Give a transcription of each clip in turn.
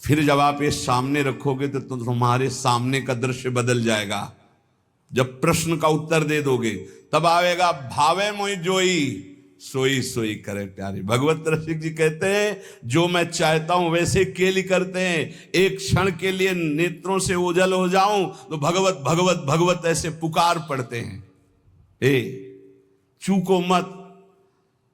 फिर जब आप ये सामने रखोगे तो तुम्हारे सामने का दृश्य बदल जाएगा। जब प्रश्न का उत्तर दे दोगे तब आएगा भावे मोहि जोई सोई सोई करे प्यारी। भगवत रसिक जी कहते हैं जो मैं चाहता हूं वैसे केली करते हैं। एक क्षण के लिए नेत्रों से ओझल हो जाऊं तो भगवत भगवत भगवत ऐसे पुकार पड़ते हैं। चूको मत,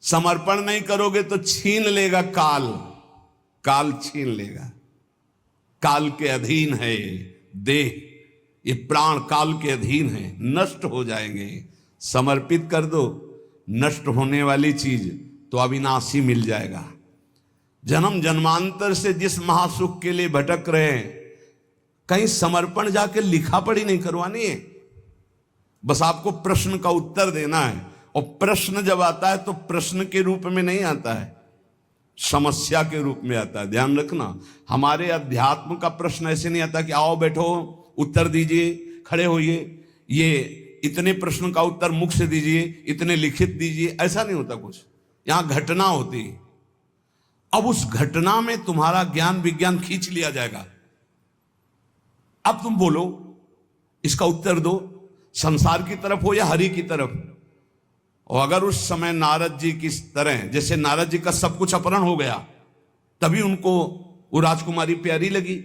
समर्पण नहीं करोगे तो छीन लेगा काल, काल छीन लेगा। काल के अधीन है देह, ये प्राण काल के अधीन है, नष्ट हो जाएंगे। समर्पित कर दो, नष्ट होने वाली चीज तो अविनाशी मिल जाएगा। जन्म जन्मांतर से जिस महासुख के लिए भटक रहे हैं, कहीं समर्पण जाके लिखा पढ़ी नहीं करवानी है, बस आपको प्रश्न का उत्तर देना है। और प्रश्न जब आता है तो प्रश्न के रूप में नहीं आता है, समस्या के रूप में आता है। ध्यान रखना, हमारे अध्यात्म का प्रश्न ऐसे नहीं आता कि आओ बैठो उत्तर दीजिए, खड़े होइए, ये इतने प्रश्न का उत्तर मुख से दीजिए, इतने लिखित दीजिए, ऐसा नहीं होता कुछ। यहां घटना होती है। अब उस घटना में तुम्हारा ज्ञान विज्ञान खींच लिया जाएगा। अब तुम बोलो, इसका उत्तर दो, संसार की तरफ हो या हरि की तरफ। और अगर उस समय नारद जी की तरह, जैसे नारद जी का सब कुछ अपहरण हो गया, तभी उनको वो राजकुमारी प्यारी लगी,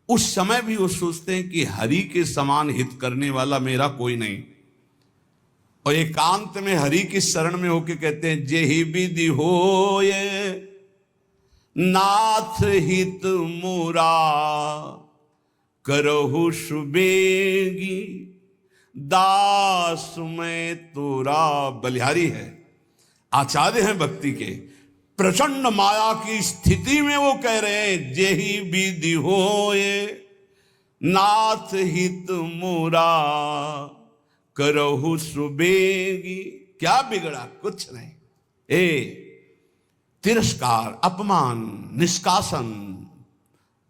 उस समय भी वो सोचते हैं कि हरि के समान हित करने वाला मेरा कोई नहीं। और एकांत में हरि की शरण में होके कहते हैं जेहि विधि होए नाथ हित मोरा करहु सुबेगी दास मैं तोरा। बलिहारी है, आचार्य हैं भक्ति के, प्रचंड माया की स्थिति में वो कह रहे हैं जेहि विधि होए नाथ हित मोरा करहु सुबेगी। क्या बिगड़ा, कुछ नहीं। तिरस्कार, अपमान, निष्कासन,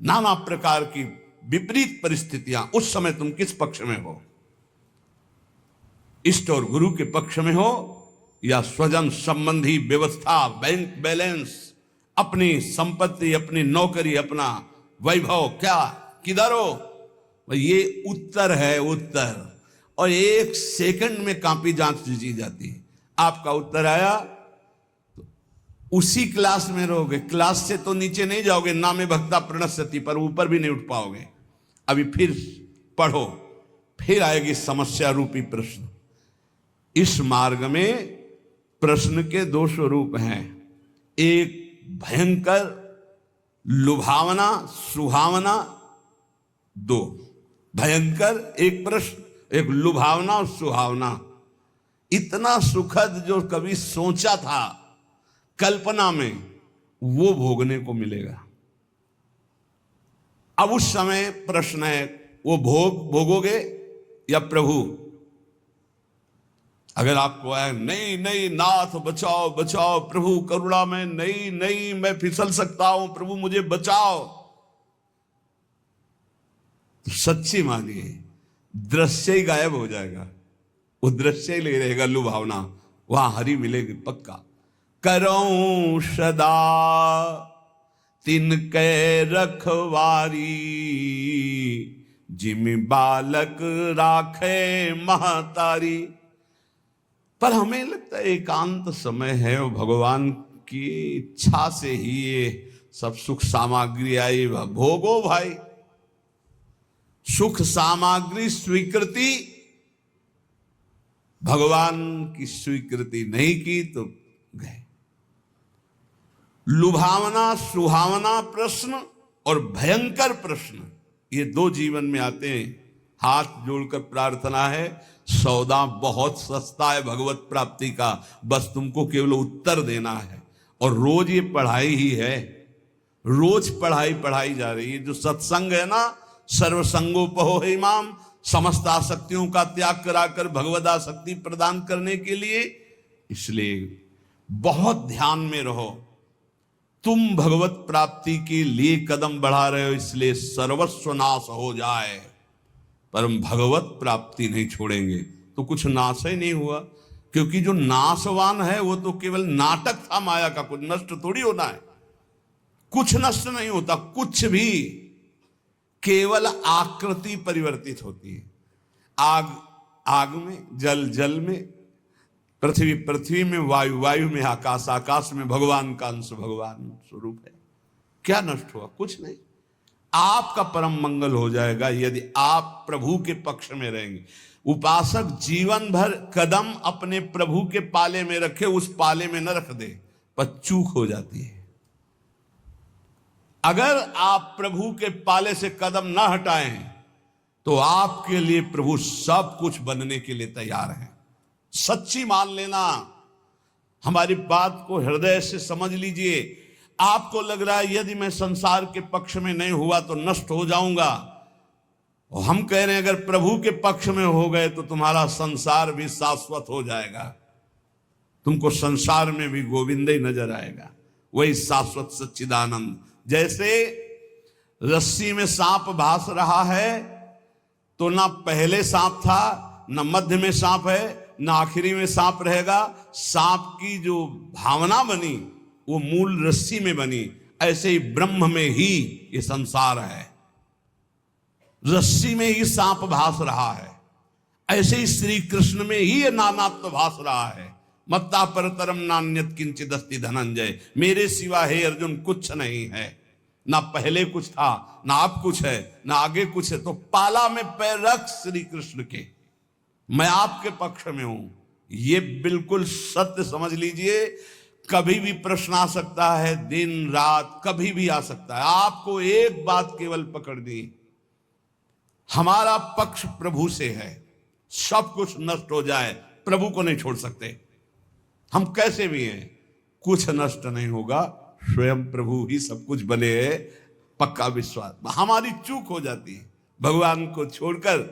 नाना प्रकार की विपरीत परिस्थितियां, उस समय तुम किस पक्ष में हो? इष्ट और गुरु के पक्ष में हो या स्वजन संबंधी व्यवस्था, बैंक बैलेंस, अपनी संपत्ति, अपनी नौकरी, अपना वैभव, क्या किधर हो? ये उत्तर है, उत्तर। और एक सेकंड में कॉपी जांच ली जाती है। आपका उत्तर आया तो उसी क्लास में रहोगे, क्लास से तो नीचे नहीं जाओगे, नामे भक्ता प्रणश्यति, पर ऊपर भी नहीं उठ पाओगे। अभी फिर पढ़ो, फिर आएगी समस्या रूपी प्रश्न। इस मार्ग में प्रश्न के दो स्वरूप हैं, एक भयंकर लुभावना सुहावना, दो भयंकर, एक प्रश्न, एक लुभावना और सुहावना। इतना सुखद जो कभी सोचा था कल्पना में, वो भोगने को मिलेगा। अब उस समय प्रश्न है, वो भोगोगे या प्रभु? अगर आपको है नहीं नहीं नाथ बचाओ बचाओ, प्रभु करुणा में, नहीं नहीं मैं फिसल सकता हूं, प्रभु मुझे बचाओ, तो सच्ची मानिए दृश्य ही गायब हो जाएगा। वो दृश्य ही ले रहेगा, लुभावना, वहां हरि मिलेगी पक्का। करऊं सदा तिनके रखवारी जिमि बालक राखे महतारी। पर हमें लगता है एकांत समय है और भगवान की इच्छा से ही ये सब सुख सामग्री आई, भोगो भाई। सुख सामग्री स्वीकृति, भगवान की स्वीकृति नहीं की तो गए। लुभावना सुहावना प्रश्न और भयंकर प्रश्न, ये दो जीवन में आते हैं। हाथ जोड़कर प्रार्थना है, सौदा बहुत सस्ता है भगवत प्राप्ति का, बस तुमको केवल उत्तर देना है। और रोज ये पढ़ाई ही है, रोज पढ़ाई जा रही है। जो सत्संग है ना, सर्वसंगोपहो है इमाम, समस्त आसक्तियों का त्याग कराकर भगवद आसक्ति प्रदान करने के लिए। इसलिए बहुत ध्यान में रहो, तुम भगवत प्राप्ति के लिए कदम बढ़ा रहे हो, इसलिए सर्वस्व नाश हो जाए पर हम भगवत प्राप्ति नहीं छोड़ेंगे तो कुछ नाश ही नहीं हुआ। क्योंकि जो नाशवान है वो तो केवल नाटक था माया का, कुछ नष्ट थोड़ी होना है। कुछ नष्ट नहीं होता, कुछ भी, केवल आकृति परिवर्तित होती है। आग आग में, जल जल में, पृथ्वी पृथ्वी में, वायु वायु में, आकाश आकाश में, भगवान का अंश भगवान स्वरूप है। क्या नष्ट हुआ? कुछ नहीं। आपका परम मंगल हो जाएगा यदि आप प्रभु के पक्ष में रहेंगे। उपासक जीवन भर कदम अपने प्रभु के पाले में रखे, उस पाले में न रख दे, पर चूक हो जाती है। अगर आप प्रभु के पाले से कदम न हटाएं तो आपके लिए प्रभु सब कुछ बनने के लिए तैयार है। सच्ची मान लेना, हमारी बात को हृदय से समझ लीजिए। आपको लग रहा है यदि मैं संसार के पक्ष में नहीं हुआ तो नष्ट हो जाऊंगा, और हम कह रहे हैं अगर प्रभु के पक्ष में हो गए तो तुम्हारा संसार भी शाश्वत हो जाएगा, तुमको संसार में भी गोविंद ही नजर आएगा, वही शाश्वत सच्चिदानंद। जैसे रस्सी में सांप भास रहा है तो ना पहले सांप था, ना मध्य में सांप है, ना आखिरी में सांप रहेगा। सांप की जो भावना बनी वो मूल रस्सी में बनी, ऐसे ही ब्रह्म में ही ये संसार है, रस्सी में ही सांप भास रहा है। ऐसे ही श्री कृष्ण में ही ये नानात्व भास रहा है। मत्ता परतरम नान्यत किंचित अस्ति धनंजय, मेरे सिवा हे अर्जुन कुछ नहीं है, ना पहले कुछ था, ना अब कुछ है, ना आगे कुछ है। तो पाला में पैर रख श्री कृष्ण के, मैं आपके पक्ष में हूं, ये बिल्कुल सत्य समझ लीजिए। कभी भी प्रश्न आ सकता है, दिन रात कभी भी आ सकता है। आपको एक बात केवल पकड़नी, हमारा पक्ष प्रभु से है। सब कुछ नष्ट हो जाए, प्रभु को नहीं छोड़ सकते। हम कैसे भी हैं, कुछ नष्ट नहीं होगा, स्वयं प्रभु ही सब कुछ बने हैं, पक्का विश्वास। हमारी चूक हो जाती है, भगवान को छोड़कर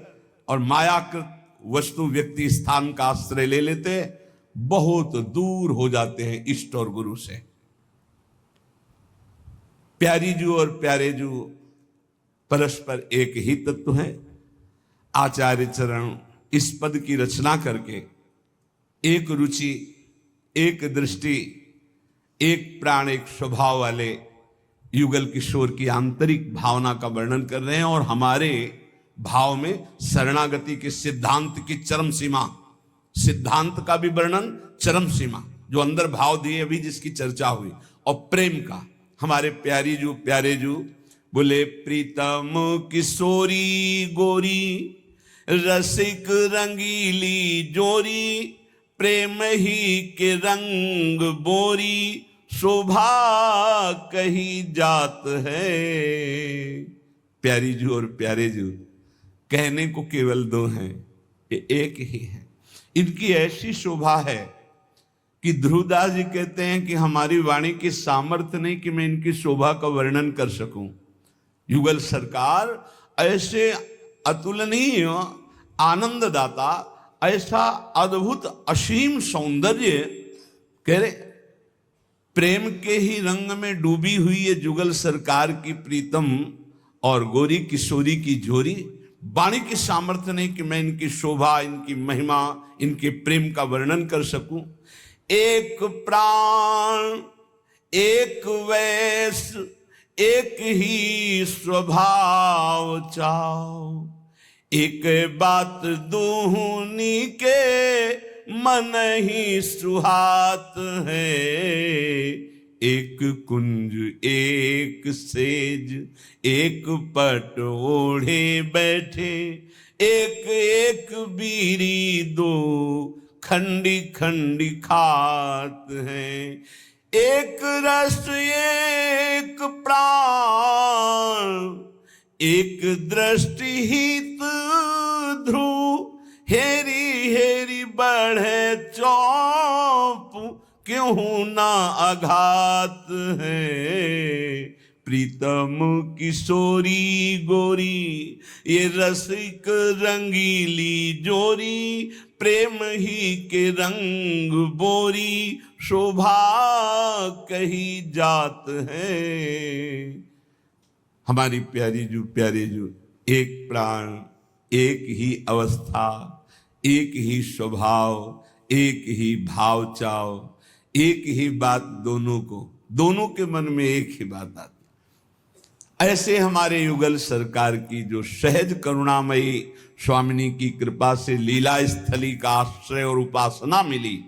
और मायाकृत वस्तु व्यक्ति स्थान का आश्रय ले लेते हैं, बहुत दूर हो जाते हैं इष्ट और गुरु से। प्यारी जू और प्यारे जू परस्पर एक ही तत्व है। आचार्य चरण इस पद की रचना करके एक रुचि, एक दृष्टि, एक प्राण, एक स्वभाव वाले युगल किशोर की आंतरिक भावना का वर्णन कर रहे हैं, और हमारे भाव में शरणागति के सिद्धांत की चरम सीमा, सिद्धांत का भी वर्णन, चरम सीमा, जो अंदर भाव दिए अभी जिसकी चर्चा हुई, और प्रेम का। हमारे प्यारे जू बोले, प्रीतम किशोरी गोरी रसिक रंगीली जोरी, प्रेम ही के रंग बोरी, शोभा कही जात है। प्यारी जू और प्यारे जू कहने को केवल दो हैं, ये एक ही है। इनकी ऐसी शोभा है कि ध्रुवदास जी कहते हैं कि हमारी वाणी की सामर्थ्य नहीं कि मैं इनकी शोभा का वर्णन कर सकूं। युगल सरकार ऐसे अतुलनीय आनंददाता, ऐसा अद्भुत असीम सौंदर्य, कह रहे प्रेम के ही रंग में डूबी हुई ये जुगल सरकार की प्रीतम और गोरी किशोरी की जोरी, वाणी की सामर्थ्य नहीं कि मैं इनकी शोभा, इनकी महिमा, इनके प्रेम का वर्णन कर सकूं। एक प्राण, एक वैस, एक ही स्वभाव चाओ, एक बात दूनी के मन ही सुहात है। एक कुंज, एक सेज, एक पट ओढ़े बैठे, एक एक बीरी दो खंडी खंडी खात हैं। एक रस एक प्राण, एक दृष्टि हित ध्रुव, हेरी हेरी बढ़े चौप, क्यों ना आघात है। प्रीतम किशोरी गोरी, ये रसिक रंगीली जोरी, प्रेम ही के रंग बोरी, शोभा कही जात है। हमारी प्यारे जू एक प्राण, एक ही अवस्था, एक ही स्वभाव, एक ही भाव चाव, एक ही बात दोनों को दोनों के मन में एक ही बात आती। ऐसे हमारे युगल सरकार की जो सहज करुणामयी स्वामिनी की कृपा से लीला स्थली का आश्रय और उपासना मिली,